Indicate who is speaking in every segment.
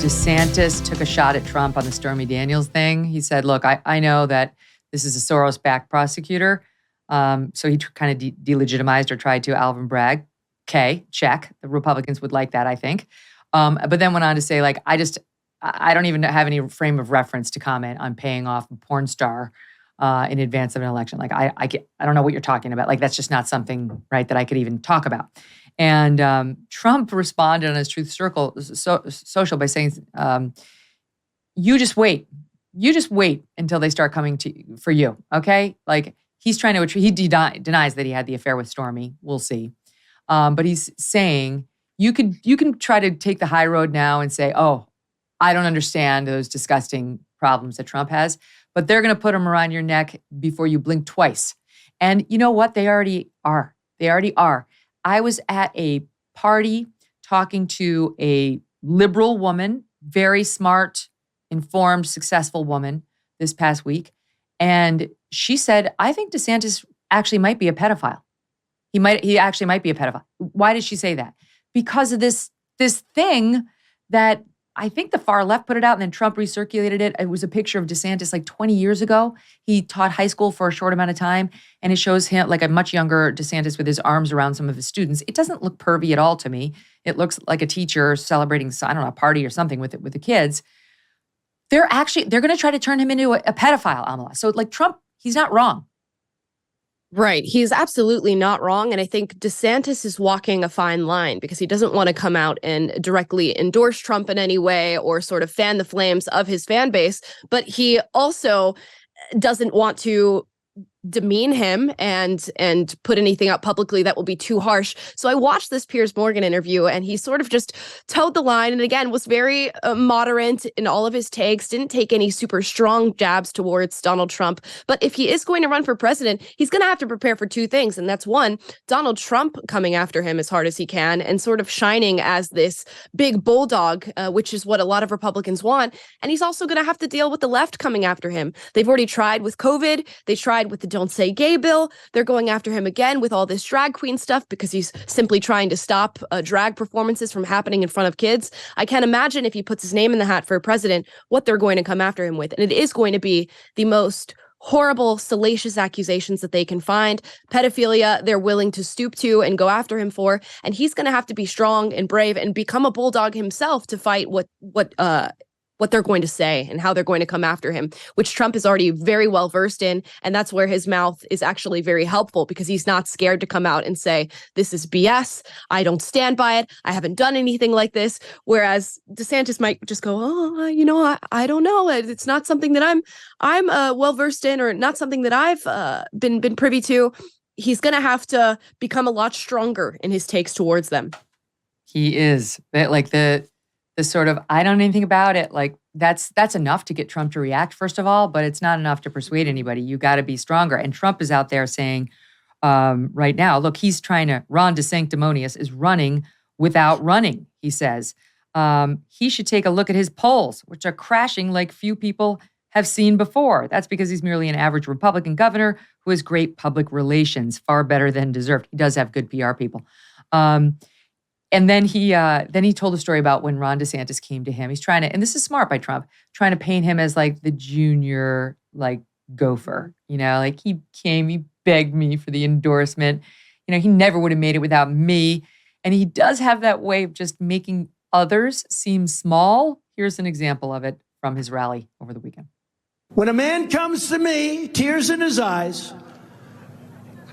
Speaker 1: DeSantis took a shot at Trump on the Stormy Daniels thing. He said, look, I know that this is a Soros-backed prosecutor. So he kind of delegitimized or tried to Alvin Bragg. Okay, check. The Republicans would like that, I think. But then went on to say, like, I don't even have any frame of reference to comment on paying off a porn star in advance of an election. Like, I don't know what you're talking about. Like, that's just not something, right, that I could even talk about. And Trump responded on his Truth Social by saying, you just wait. You just wait until they start coming for you, okay? Like, he's trying to, he denies that he had the affair with Stormy. We'll see. But he's saying, you can try to take the high road now and say, oh, I don't understand those disgusting problems that Trump has, but they're going to put them around your neck before you blink twice. And you know what? They already are. They already are. I was at a party talking to a liberal woman, very smart, informed, successful woman this past week. And she said, I think DeSantis actually might be a pedophile. He actually might be a pedophile. Why did she say that? Because of this thing that I think the far left put it out and then Trump recirculated it. It was a picture of DeSantis like 20 years ago. He taught high school for a short amount of time, and it shows him like a much younger DeSantis with his arms around some of his students. It doesn't look pervy at all to me. It looks like a teacher celebrating, I don't know, a party or something with the kids. They're going to try to turn him into a pedophile, Amala. So like Trump, he's not wrong.
Speaker 2: Right. He's absolutely not wrong. And I think DeSantis is walking a fine line because he doesn't want to come out and directly endorse Trump in any way or sort of fan the flames of his fan base. But he also doesn't want to demean him and put anything out publicly that will be too harsh. So I watched this Piers Morgan interview and he sort of just towed the line and again was very moderate in all of his takes, didn't take any super strong jabs towards Donald Trump. But if he is going to run for president, he's going to have to prepare for two things. And that's one, Donald Trump coming after him as hard as he can and sort of shining as this big bulldog, which is what a lot of Republicans want. And he's also going to have to deal with the left coming after him. They've already tried with COVID. They tried with the Don't Say Gay bill. They're going after him again with all this drag queen stuff because he's simply trying to stop drag performances from happening in front of kids. I can't imagine if he puts his name in the hat for president, what they're going to come after him with. And it is going to be the most horrible, salacious accusations that they can find. Pedophilia, they're willing to stoop to and go after him for. And he's going to have to be strong and brave and become a bulldog himself to fight what they're going to say and how they're going to come after him, which Trump is already very well versed in. And that's where his mouth is actually very helpful because he's not scared to come out and say, this is BS. I don't stand by it. I haven't done anything like this. Whereas DeSantis might just go, oh, I don't know. It's not something that I'm well versed in or not something that I've been privy to. He's going to have to become a lot stronger in his takes towards them.
Speaker 1: He is. Like the sort of, I don't know anything about it. Like that's enough to get Trump to react, first of all, but it's not enough to persuade anybody. You got to be stronger. And Trump is out there saying right now, look, Ron DeSanctimonious is running without running, he says. He should take a look at his polls, which are crashing like few people have seen before. That's because he's merely an average Republican governor who has great public relations, far better than deserved. He does have good PR people. And then he told a story about when Ron DeSantis came to him. He's trying to, and this is smart by Trump, trying to paint him as like the junior, like gopher, like he came, he begged me for the endorsement. He never would have made it without me. And he does have that way of just making others seem small. Here's an example of it from his rally over the weekend.
Speaker 3: When a man comes to me, tears in his eyes,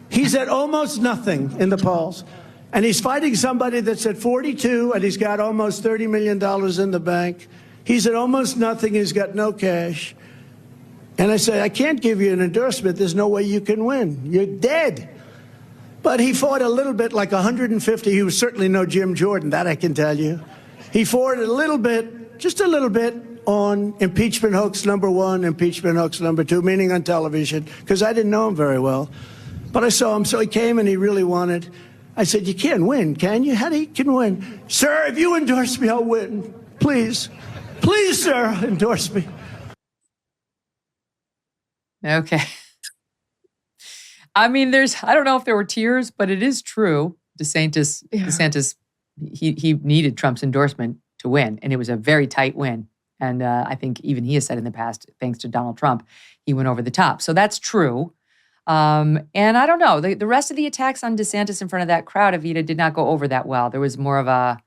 Speaker 3: he's at almost nothing in the polls. And he's fighting somebody that's at 42 and he's got almost $30 million in the bank. He's at almost nothing. He's got no cash. And I say, I can't give you an endorsement. There's no way you can win. You're dead. But he fought a little bit, like 150. He was certainly no Jim Jordan, that I can tell you. He fought a little bit, just a little bit, on impeachment hoax number 1, impeachment hoax number 2, meaning on television, because I didn't know him very well. But I saw him, so he came and he really wanted. I said, you can't win, can you? How do you can win? Sir, if you endorse me, I'll win. Please. Please, sir, endorse me.
Speaker 1: Okay. I mean, I don't know if there were tears, but it is true. DeSantis, he needed Trump's endorsement to win. And it was a very tight win. And I think even he has said in the past, thanks to Donald Trump, he went over the top. So that's true. And I don't know. The rest of the attacks on DeSantis in front of that crowd, Evita, did not go over that well. There was more of a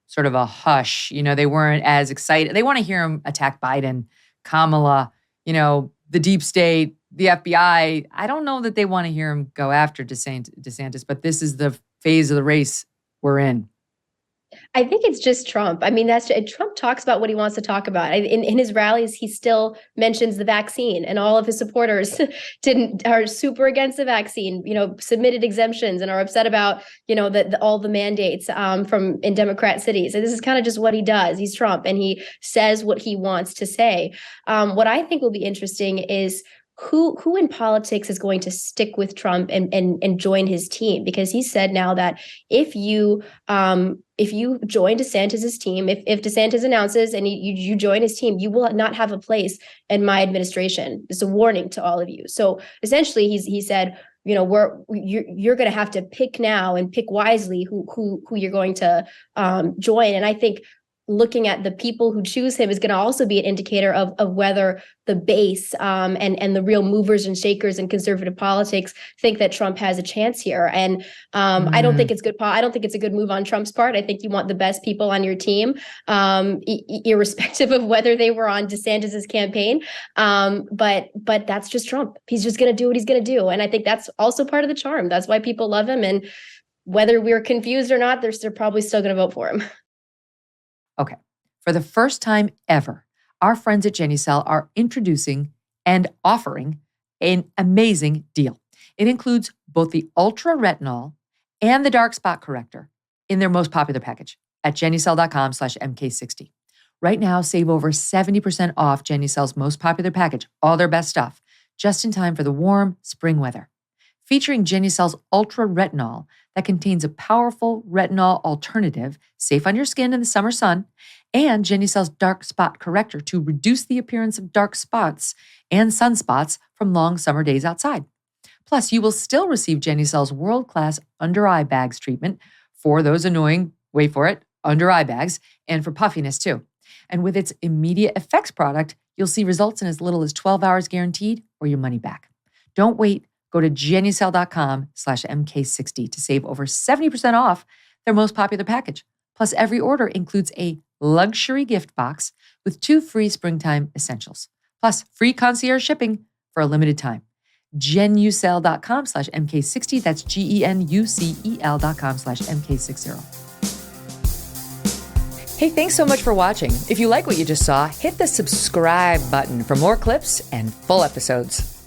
Speaker 1: sort of a hush. They weren't as excited. They want to hear him attack Biden, Kamala, the deep state, the FBI. I don't know that they want to hear him go after DeSantis, but this is the phase of the race we're in.
Speaker 4: I think it's just Trump. I mean, Trump talks about what he wants to talk about. In his rallies, he still mentions the vaccine, and all of his supporters are super against the vaccine. Submitted exemptions and are upset about all the mandates from in Democrat cities. And this is kind of just what he does. He's Trump, and he says what he wants to say. What I think will be interesting is who in politics is going to stick with Trump and join his team, because he said now that if you join DeSantis's team, if DeSantis announces and you join his team, you will not have a place in my administration. It's a warning to all of you. So essentially, he said, you're going to have to pick now and pick wisely who you're going to join. And I think looking at the people who choose him is going to also be an indicator of whether the base and the real movers and shakers in conservative politics think that Trump has a chance here. And I don't think it's good. I don't think it's a good move on Trump's part. I think you want the best people on your team, irrespective of whether they were on DeSantis's campaign. But that's just Trump. He's just going to do what he's going to do. And I think that's also part of the charm. That's why people love him. And whether we're confused or not, they're probably still going to vote for him.
Speaker 1: Okay. For the first time ever, our friends at Genucel are introducing and offering an amazing deal. It includes both the Ultra Retinol and the Dark Spot Corrector in their most popular package at Genucel.com/MK60. Right now, save over 70% off Genucel's most popular package, all their best stuff, just in time for the warm spring weather. Featuring Genucel's Ultra Retinol that contains a powerful retinol alternative, safe on your skin in the summer sun, and Genucel's Dark Spot Corrector to reduce the appearance of dark spots and sunspots from long summer days outside. Plus, you will still receive Genucel's world-class under-eye bags treatment for those annoying, wait for it, under-eye bags, and for puffiness too. And with its immediate effects product, you'll see results in as little as 12 hours guaranteed or your money back. Don't wait. Go to Genucel.com/MK60 to save over 70% off their most popular package. Plus, every order includes a luxury gift box with 2 free springtime essentials. Plus, free concierge shipping for a limited time. Genucel.com/MK60. That's GENUCEL.com/MK60. Hey, thanks so much for watching. If you like what you just saw, hit the subscribe button for more clips and full episodes.